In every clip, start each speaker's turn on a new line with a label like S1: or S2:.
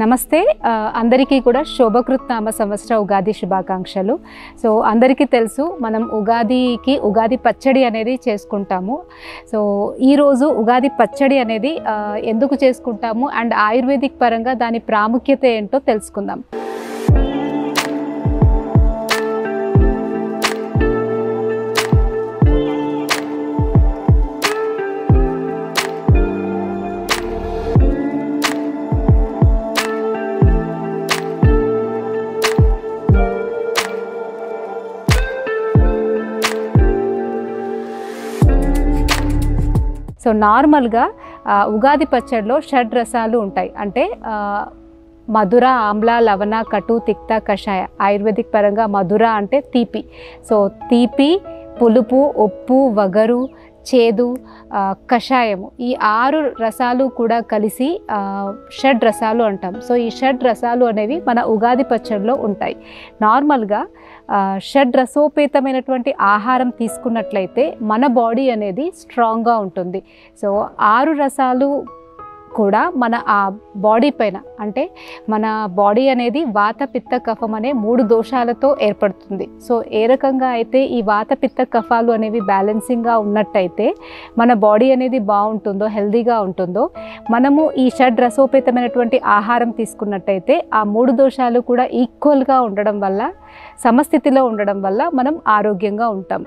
S1: నమస్తే అందరికీ కూడా శోభకృత్ నామ సంవత్సర ఉగాది శుభాకాంక్షలు. సో అందరికీ తెలుసు మనం ఉగాదికి ఉగాది పచ్చడి అనేది చేసుకుంటాము. సో ఈరోజు ఉగాది పచ్చడి అనేది ఎందుకు చేసుకుంటాము అండ్ ఆయుర్వేదిక్ పరంగా దాని ప్రాముఖ్యత ఏంటో తెలుసుకుందాం. సో నార్మల్గా ఉగాది పచ్చడిలో షడ్ రసాలు ఉంటాయి. అంటే మధుర, ఆమ్ల, లవణ, కటు, తిక్త, కషాయ. ఆయుర్వేదిక్ పరంగా మధుర అంటే తీపి. సో తీపి, పులుపు, ఉప్పు, వగరు, చేదు, కషాయము, ఈ 6 రసాలు కూడా కలిసి షడ్ రసాలు అంటాం. సో ఈ షడ్ రసాలు అనేవి మన ఉగాది పచ్చడిలో ఉంటాయి. నార్మల్గా షడ్ రసోపేతమైనటువంటి ఆహారం తీసుకున్నట్లయితే మన బాడీ అనేది స్ట్రాంగ్గా ఉంటుంది. సో 6 రసాలు కూడా మన ఆ బాడీ పైన, అంటే మన బాడీ అనేది వాత, పిత్త, కఫం అనే 3 దోషాలతో ఏర్పడుతుంది. సో ఏ రకంగా అయితే ఈ వాత, పిత్త, కఫాలు అనేవి బ్యాలెన్సింగ్గా ఉన్నట్టయితే మన బాడీ అనేది బాగుంటుందో, హెల్దీగా ఉంటుందో, మనము ఈ షడ్ రసోపేతమైనటువంటి ఆహారం తీసుకున్నట్టయితే ఆ 3 దోషాలు కూడా ఈక్వల్గా ఉండడం వల్ల, సమస్థితిలో ఉండడం వల్ల మనం ఆరోగ్యంగా ఉంటాం.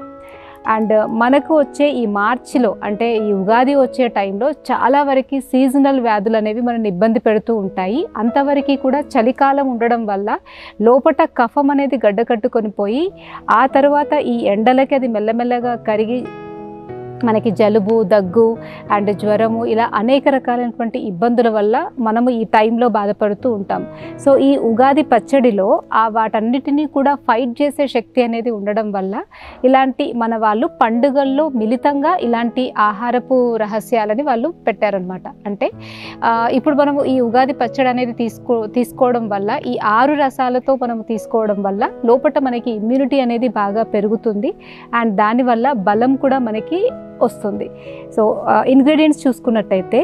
S1: అండ్ మనకు వచ్చే ఈ మార్చిలో, అంటే ఈ ఉగాది వచ్చే టైంలో చాలా వరకు సీజనల్ వ్యాధులు అనేవి మనల్ని ఇబ్బంది పెడుతూ ఉంటాయి. అంతవరకు కూడా చలికాలం ఉండడం వల్ల లోపట కఫం అనేది గడ్డకట్టుకొని పోయి ఆ తర్వాత ఈ ఎండలకి అది మెల్లమెల్లగా కరిగి మనకి జలుబు, దగ్గు అండ్ జ్వరము, ఇలా అనేక రకాలైనటువంటి ఇబ్బందుల వల్ల మనము ఈ టైంలో బాధపడుతూ ఉంటాం. సో ఈ ఉగాది పచ్చడిలో వాటన్నిటినీ కూడా ఫైట్ చేసే శక్తి అనేది ఉండడం వల్ల ఇలాంటి మన వాళ్ళు పండుగల్లో మిళితంగా ఇలాంటి ఆహారపు రహస్యాలని వాళ్ళు పెట్టారనమాట. అంటే ఇప్పుడు మనము ఈ ఉగాది పచ్చడి అనేది తీసుకోవడం వల్ల, ఈ 6 రసాలతో మనము తీసుకోవడం వల్ల లోపల మనకి ఇమ్యూనిటీ అనేది బాగా పెరుగుతుంది అండ్ దానివల్ల బలం కూడా మనకి వస్తుంది. సో ఇంగ్రీడియంట్స్ చూసుకున్నట్టయితే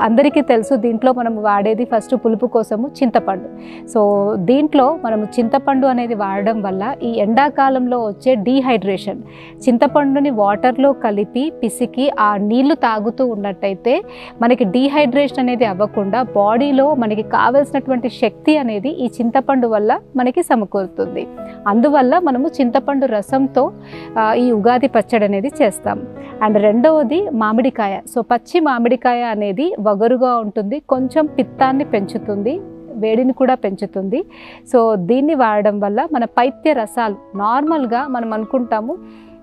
S1: అందరికీ తెలుసు, దీంట్లో మనం వాడేది ఫస్ట్ పులుపు కోసము చింతపండు. సో దీంట్లో మనము చింతపండు అనేది వాడడం వల్ల ఈ ఎండాకాలంలో వచ్చే డీహైడ్రేషన్, చింతపండుని వాటర్లో కలిపి పిసికి ఆ నీళ్లు తాగుతూ ఉన్నట్టయితే మనకి డీహైడ్రేషన్ అనేది అవ్వకుండా బాడీలో మనకి కావలసినటువంటి శక్తి అనేది ఈ చింతపండు వల్ల మనకి సమకూరుతుంది. అందువల్ల మనము చింతపండు రసంతో ఈ ఉగాది పచ్చడి అనేది చేస్తాం. అండ్ రెండవది మామిడికాయ. సో పచ్చి మామిడికాయ అనేది వగరుగా ఉంటుంది, కొంచెం పిత్తాన్ని పెంచుతుంది, వేడిని కూడా పెంచుతుంది. సో దీన్ని వాడడం వల్ల మన పైత్య రసాలు, నార్మల్గా మనం అనుకుంటాము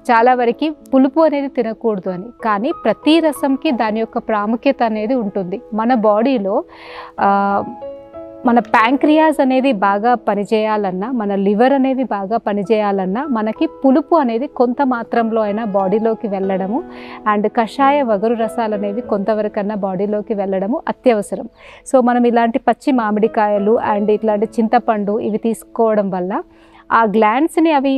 S1: చాలా వరకు పులుపు అనేది తినకూడదు అని, కానీ ప్రతి రసంకి దాని యొక్క ప్రాముఖ్యత అనేది ఉంటుంది. మన బాడీలో మన ప్యాంక్రియాస్ అనేది బాగా పనిచేయాలన్నా, మన లివర్ అనేది బాగా పనిచేయాలన్నా మనకి పులుపు అనేది కొంత మాత్రంలో అయినా బాడీలోకి వెళ్ళడము అండ్ కషాయ, వగరు రసాలు అనేవి కొంతవరకన్నా బాడీలోకి వెళ్ళడము అత్యవసరం. సో మనం ఇలాంటి పచ్చి మామిడికాయలు అండ్ ఇట్లాంటి చింతపండు ఇవి తీసుకోవడం వల్ల ఆ గ్లాండ్స్ని అవి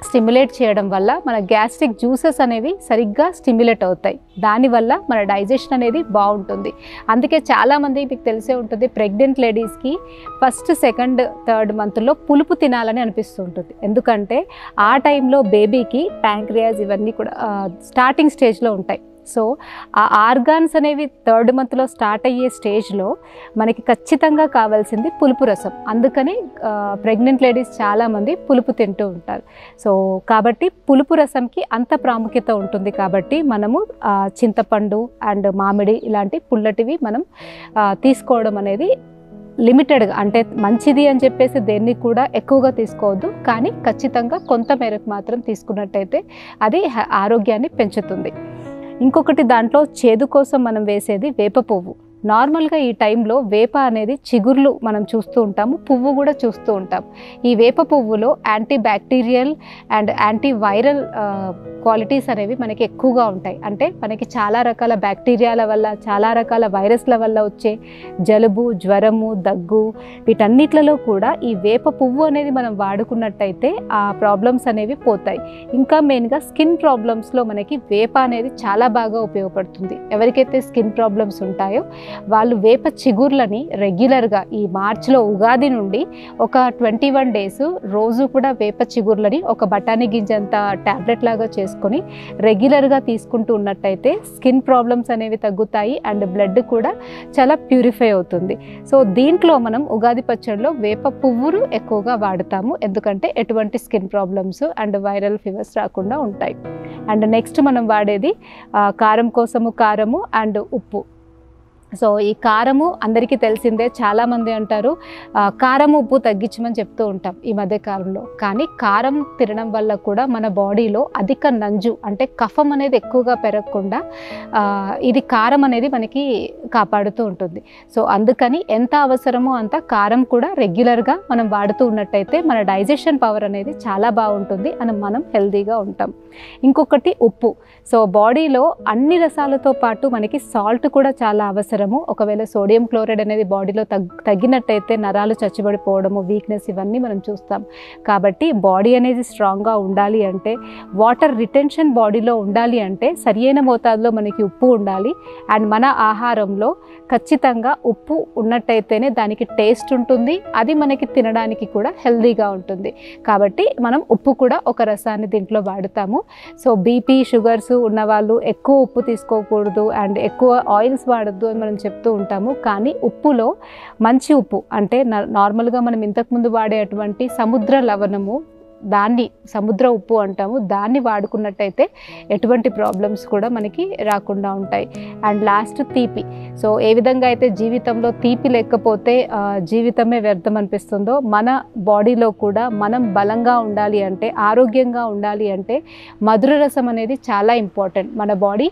S1: స్టిమ్యులేట్ చేయడం వల్ల మన గ్యాస్ట్రిక్ జ్యూసెస్ అనేవి సరిగ్గా స్టిమ్యులేట్ అవుతాయి. దానివల్ల మన డైజెషన్ అనేది బాగుంటుంది. అందుకే చాలామంది మీకు తెలిసే ఉంటుంది, ప్రెగ్నెంట్ లేడీస్కి ఫస్ట్, సెకండ్, థర్డ్ మంత్లో పులుపు తినాలని అనిపిస్తూ ఉంటుంది. ఎందుకంటే ఆ టైంలో బేబీకి ప్యాంక్రియాస్ ఇవన్నీ కూడా స్టార్టింగ్ స్టేజ్లో ఉంటాయి. సో ఆ ఆర్గాన్స్ అనేవి 3rd మంత్లో స్టార్ట్ అయ్యే స్టేజ్లో మనకి ఖచ్చితంగా కావాల్సింది పులుపు రసం. అందుకని ప్రెగ్నెంట్ లేడీస్ చాలామంది పులుపు తింటూ ఉంటారు. సో కాబట్టి పులుపు రసంకి అంత ప్రాముఖ్యత ఉంటుంది. కాబట్టి మనము చింతపండు అండ్ మామిడి ఇలాంటి పుల్లటివి మనం తీసుకోవడం అనేది లిమిటెడ్గా, అంటే మంచిది అని చెప్పేసి దేన్ని కూడా ఎక్కువగా తీసుకోవద్దు, కానీ ఖచ్చితంగా కొంత మేరకు మాత్రం తీసుకున్నట్టయితే అది ఆరోగ్యాన్ని పెంచుతుంది. ఇంకొకటి, దాంట్లో చేదు కోసం మనం వేసేది వేప పువ్వు. నార్మల్గా ఈ టైంలో వేప అనేది చిగుర్లు మనం చూస్తూ ఉంటాము, పువ్వు కూడా చూస్తూ ఉంటాం. ఈ వేప పువ్వులో anti bacterial and anti viral qualities అనేవి మనకి ఎక్కువగా ఉంటాయి. అంటే మనకి చాలా రకాల బ్యాక్టీరియాల వల్ల, చాలా రకాల వైరస్ల వల్ల వచ్చే జలుబు, జ్వరము, దగ్గు వీటన్నిట్లలో కూడా ఈ వేప పువ్వు అనేది మనం వాడుకున్నట్టయితే ఆ ప్రాబ్లమ్స్ అనేవి పోతాయి. ఇంకా మెయిన్గా స్కిన్ ప్రాబ్లమ్స్లో మనకి వేప అనేది చాలా బాగా ఉపయోగపడుతుంది. ఎవరికైతే స్కిన్ ప్రాబ్లమ్స్ ఉంటాయో వాళ్ళు వేప చిగుర్లని రెగ్యులర్గా ఈ మార్చిలో ఉగాది నుండి ఒక 21 డేస్ రోజు కూడా వేప చిగుర్లని ఒక బఠానీ గింజంత ట్యాబ్లెట్ లాగా చేసుకొని రెగ్యులర్గా తీసుకుంటూ ఉన్నట్టయితే స్కిన్ ప్రాబ్లమ్స్ అనేవి తగ్గుతాయి అండ్ బ్లడ్ కూడా చాలా ప్యూరిఫై అవుతుంది. సో దీంట్లో మనం ఉగాది పచ్చడిలో వేప పువ్వులు ఎక్కువగా వాడతాము, ఎందుకంటే ఎటువంటి skin problems and viral fevers రాకుండా ఉంటాయి. అండ్ నెక్స్ట్ మనం వాడేది కారం కోసము కారము అండ్ ఉప్పు. సో ఈ కారము అందరికీ తెలిసిందే, చాలామంది అంటారు కారం ఉప్పు తగ్గించమని చెప్తూ ఉంటాం ఈ మధ్య కాలంలో. కానీ కారం తినడం వల్ల కూడా మన బాడీలో అధిక నంజు అంటే కఫం అనేది ఎక్కువగా పెరగకుండా ఇది కారం అనేది మనకి కాపాడుతూ ఉంటుంది. సో అందుకని ఎంత అవసరమో అంత కారం కూడా రెగ్యులర్గా మనం వాడుతూ ఉన్నట్టయితే మన డైజెషన్ పవర్ అనేది చాలా బాగుంటుంది అని మనం హెల్తీగా ఉంటాం. ఇంకొకటి ఉప్పు. సో బాడీలో అన్ని రసాలతో పాటు మనకి సాల్ట్ కూడా చాలా అవసరం. ఒకవేళ సోడియం క్లోరైడ్ అనేది బాడీలో తగ్గినట్టయితే నరాలు చచ్చిబడిపోవడము, వీక్నెస్ ఇవన్నీ మనం చూస్తాం. కాబట్టి బాడీ అనేది స్ట్రాంగ్గా ఉండాలి అంటే, వాటర్ రిటెన్షన్ బాడీలో ఉండాలి అంటే సరియైన మోతాదులో మనకి ఉప్పు ఉండాలి. అండ్ మన ఆహారంలో ఖచ్చితంగా ఉప్పు ఉన్నట్టయితేనే దానికి టేస్ట్ ఉంటుంది, అది మనకి తినడానికి కూడా హెల్తీగా ఉంటుంది. కాబట్టి మనం ఉప్పు కూడా ఒక రసాన్ని దీంట్లో వాడతాము. సో బీపీ షుగర్స్ ఉన్నవాళ్ళు ఎక్కువ ఉప్పు తీసుకోకూడదు అండ్ ఎక్కువ ఆయిల్స్ వాడద్దు అని మనం చెప్తూ ఉంటాము. కానీ ఉప్పులో మంచి ఉప్పు అంటే నార్మల్గా మనం ఇంతకుముందు వాడేటువంటి సముద్ర లవణము, దాన్ని సముద్ర ఉప్పు అంటాము, దాన్ని వాడుకున్నట్టయితే ఎటువంటి ప్రాబ్లమ్స్ కూడా మనకి రాకుండా ఉంటాయి. అండ్ లాస్ట్ తీపి. సో ఏ విధంగా అయితే జీవితంలో తీపి లేకపోతే జీవితమే వ్యర్థం అనిపిస్తుందో, మన బాడీలో కూడా మనం బలంగా ఉండాలి అంటే, ఆరోగ్యంగా ఉండాలి అంటే మధుర రసం అనేది చాలా ఇంపార్టెంట్. మన బాడీ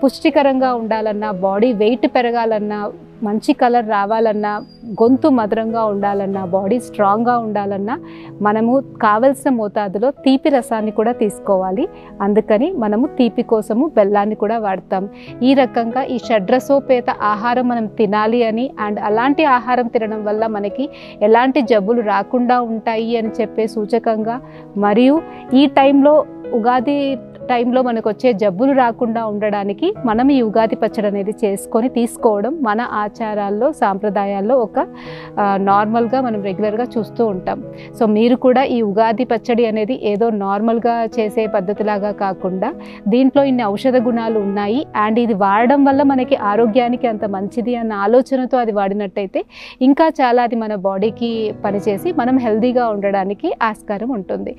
S1: పుష్టికరంగా ఉండాలన్నా, బాడీ వెయిట్ పెరగాలన్నా, మంచి కలర్ రావాలన్నా, గొంతు మధురంగా ఉండాలన్నా, బాడీ స్ట్రాంగ్గా ఉండాలన్నా మనము కావలసిన మోతాదులో తీపి రసాన్ని కూడా తీసుకోవాలి. అందుకని మనము తీపి కోసము బెల్లాన్ని కూడా వాడతాం. ఈ రకంగా ఈ షడ్రసోపేత ఆహారం మనం తినాలి అని, అండ్ అలాంటి ఆహారం తినడం వల్ల మనకి ఎలాంటి జబ్బులు రాకుండా ఉంటాయి అని చెప్పే సూచకంగా, మరియు ఈ టైంలో ఉగాది టైంలో మనకు వచ్చే జబ్బులు రాకుండా ఉండడానికి మనం ఈ ఉగాది పచ్చడి అనేది చేసుకొని తీసుకోవడం మన ఆచారాల్లో, సాంప్రదాయాల్లో ఒక నార్మల్గా మనం రెగ్యులర్గా చూస్తూ ఉంటాం. సో మీరు కూడా ఈ ఉగాది పచ్చడి అనేది ఏదో నార్మల్గా చేసే పద్ధతిలాగా కాకుండా దీంట్లో ఇన్ని ఔషధ గుణాలు ఉన్నాయి అండ్ ఇది వాడడం వల్ల మనకి ఆరోగ్యానికి అంత మంచిది అన్న ఆలోచనతో అది వాడినట్టయితే ఇంకా చాలా అది మన బాడీకి పనిచేసి మనం హెల్తీగా ఉండడానికి ఆస్కారం ఉంటుంది.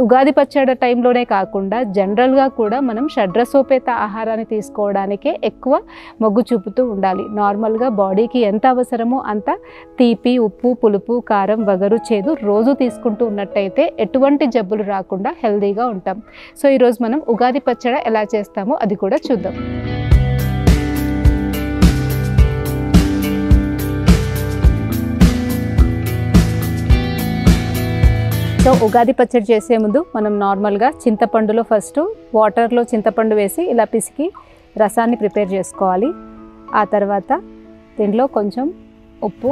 S1: ఉగాది పచ్చడి టైంలోనే కాకుండా జనరల్గా కూడా మనం షడ్రసోపేత ఆహారాన్ని తీసుకోవడానికే ఎక్కువ మొగ్గు చూపుతూ ఉండాలి. నార్మల్గా బాడీకి ఎంత అవసరమో అంత తీపి, ఉప్పు, పులుపు, కారం, వగరు, చేదు రోజు తీసుకుంటూ ఉన్నట్టయితే ఎటువంటి జబ్బులు రాకుండా హెల్తీగా ఉంటాం. సో ఈరోజు మనం ఉగాది పచ్చడి ఎలా చేస్తామో అది కూడా చూద్దాం. సో ఉగాది పచ్చడి చేసే ముందు మనం నార్మల్గా చింతపండులో ఫస్ట్ వాటర్లో చింతపండు వేసి ఇలా పిసికి రసాన్ని ప్రిపేర్ చేసుకోవాలి. ఆ తర్వాత దీంట్లో కొంచెం ఉప్పు,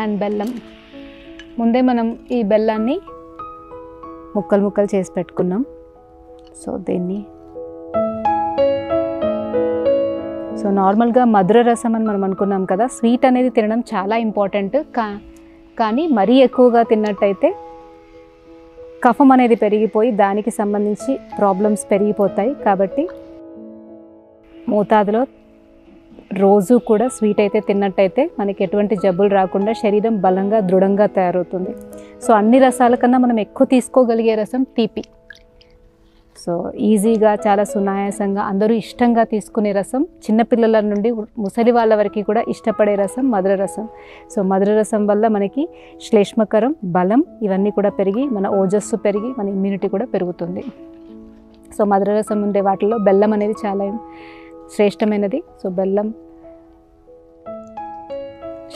S1: అండ్ బెల్లం. ముందే మనం ఈ బెల్లాన్ని ముక్కలు ముక్కలు చేసి పెట్టుకున్నాం. సో దీన్ని నార్మల్గా మధుర రసం అని మనం అనుకున్నాం కదా, స్వీట్ అనేది తినడం చాలా ఇంపార్టెంట్. కానీ మరీ ఎక్కువగా తిన్నట్టయితే కఫం అనేది పెరిగిపోయి దానికి సంబంధించి ప్రాబ్లమ్స్ పెరిగిపోతాయి. కాబట్టి మోతాదులో రోజు కూడా స్వీట్ అయితే తిన్నట్టయితే మనకి ఎటువంటి జబ్బులు రాకుండా శరీరం బలంగా, దృఢంగా తయారవుతుంది. సో అన్ని రసాల కన్నా మనం ఎక్కువ తీసుకోగలిగే రసం తీపి. సో ఈజీగా, చాలా సునాయాసంగా అందరూ ఇష్టంగా తీసుకునే రసం, చిన్నపిల్లల నుండి ముసలి వాళ్ళ వరకు కూడా ఇష్టపడే రసం మధుర రసం. సో మధుర రసం వల్ల మనకి శ్లేష్మకరం, బలం ఇవన్నీ కూడా పెరిగి మన ఓజస్సు పెరిగి మన ఇమ్యూనిటీ కూడా పెరుగుతుంది. సో మధుర రసం ఉండే వాటిల్లో బెల్లం అనేది చాలా శ్రేష్టమైనది. సో బెల్లం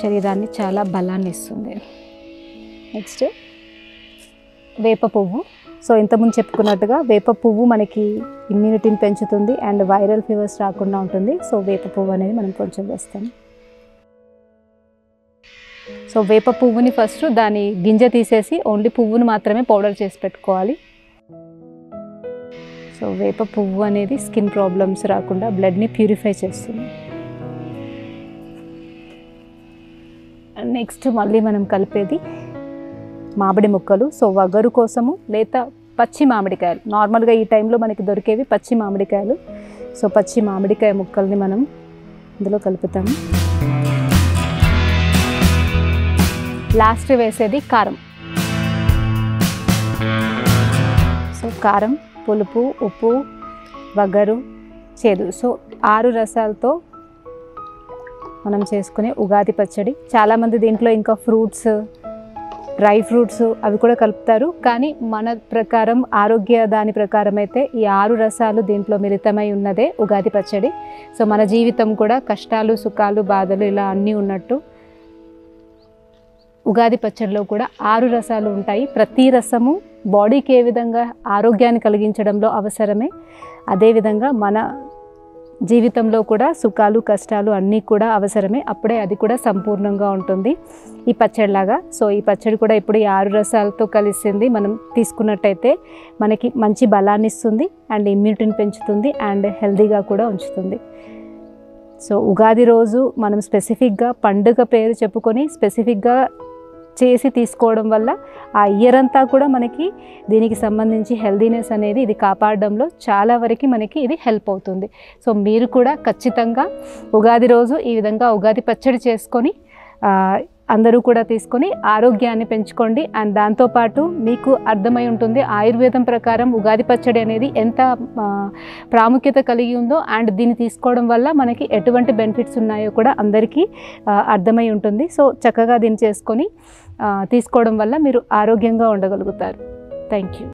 S1: శరీరాన్ని చాలా బలాన్ని ఇస్తుంది. నెక్స్ట్ వేప పువ్వు. సో ఇంతకుముందు చెప్పుకున్నట్టుగా వేప పువ్వు మనకి ఇమ్యూనిటీని పెంచుతుంది అండ్ వైరల్ ఫీవర్స్ రాకుండా ఉంటుంది. సో వేప పువ్వు అనేది మనం కొంచెం వేస్తాం. సో వేప పువ్వుని ఫస్ట్ దాని గింజ తీసేసి ఓన్లీ పువ్వుని మాత్రమే పౌడర్ చేసి పెట్టుకోవాలి. సో సో వేప పువ్వు అనేది స్కిన్ ప్రాబ్లమ్స్ రాకుండా బ్లడ్ని ప్యూరిఫై చేస్తుంది. నెక్స్ట్ మళ్ళీ మనం కలిపేది మామిడి ముక్కలు. సో వగరు కోసము లేదా పచ్చి మామిడికాయలు, నార్మల్గా ఈ టైంలో మనకి దొరికేవి పచ్చి మామిడికాయలు. సో పచ్చి మామిడికాయ ముక్కల్ని మనం ఇందులో కలుపుతాము. లాస్ట్ వేసేది కారం. సో కారం, పులుపు, ఉప్పు, వగరు, చేదు. సో 6 రసాలతో మనం చేసుకునే ఉగాది పచ్చడి. చాలామంది దీంట్లో ఇంకా ఫ్రూట్స్, డ్రై ఫ్రూట్స్ అవి కూడా కలుపుతారు. కానీ మన ప్రకారం, ఆరోగ్య దాని ప్రకారం అయితే ఈ 6 రసాలు దీంట్లో మిళితమై ఉన్నదే ఉగాది పచ్చడి. సో మన జీవితం కూడా కష్టాలు, సుఖాలు, బాధలు ఇలా అన్నీ ఉన్నట్టు ఉగాది పచ్చడిలో కూడా 6 రసాలు ఉంటాయి. ప్రతి రసము బాడీకి ఏ విధంగా ఆరోగ్యాన్ని కలిగించడంలో అవసరమే, అదేవిధంగా మన జీవితంలో కూడా సుఖాలు, కష్టాలు అన్నీ కూడా అవసరమే. అప్పుడే అది కూడా సంపూర్ణంగా ఉంటుంది ఈ పచ్చడిలాగా. సో ఈ పచ్చడి కూడా ఇప్పుడు ఈ 6 రసాలతో కలిసింది మనం తీసుకున్నట్టయితే మనకి మంచి బలాన్ని ఇస్తుంది అండ్ ఇమ్యూనిటీని పెంచుతుంది అండ్ హెల్తీగా కూడా ఉంచుతుంది. సో ఉగాది రోజు మనం స్పెసిఫిక్గా పండుగ పేరు చెప్పుకొని స్పెసిఫిక్గా చేసి తీసుకోవడం వల్ల ఆ ఇయర్ అంతా కూడా మనకి దీనికి సంబంధించి హెల్దీనెస్ అనేది ఇది కాపాడడంలో చాలా వరకు మనకి ఇది హెల్ప్ అవుతుంది. సో మీరు కూడా ఖచ్చితంగా ఉగాది రోజు ఈ విధంగా ఉగాది పచ్చడి చేసుకొని అందరూ కూడా తీసుకొని ఆరోగ్యాన్ని పెంచుకోండి. అండ్ దాంతోపాటు మీకు అర్థమై ఉంటుంది ఆయుర్వేదం ప్రకారం ఉగాది పచ్చడి అనేది ఎంత ప్రాముఖ్యత కలిగి ఉందో అండ్ దీన్ని తీసుకోవడం వల్ల మనకి ఎటువంటి బెనిఫిట్స్ ఉన్నాయో కూడా అందరికీ అర్థమై ఉంటుంది. సో చక్కగా దీన్ని చేసుకొని తీసుకోవడం వల్ల మీరు ఆరోగ్యంగా ఉండగలుగుతారు. Thank you.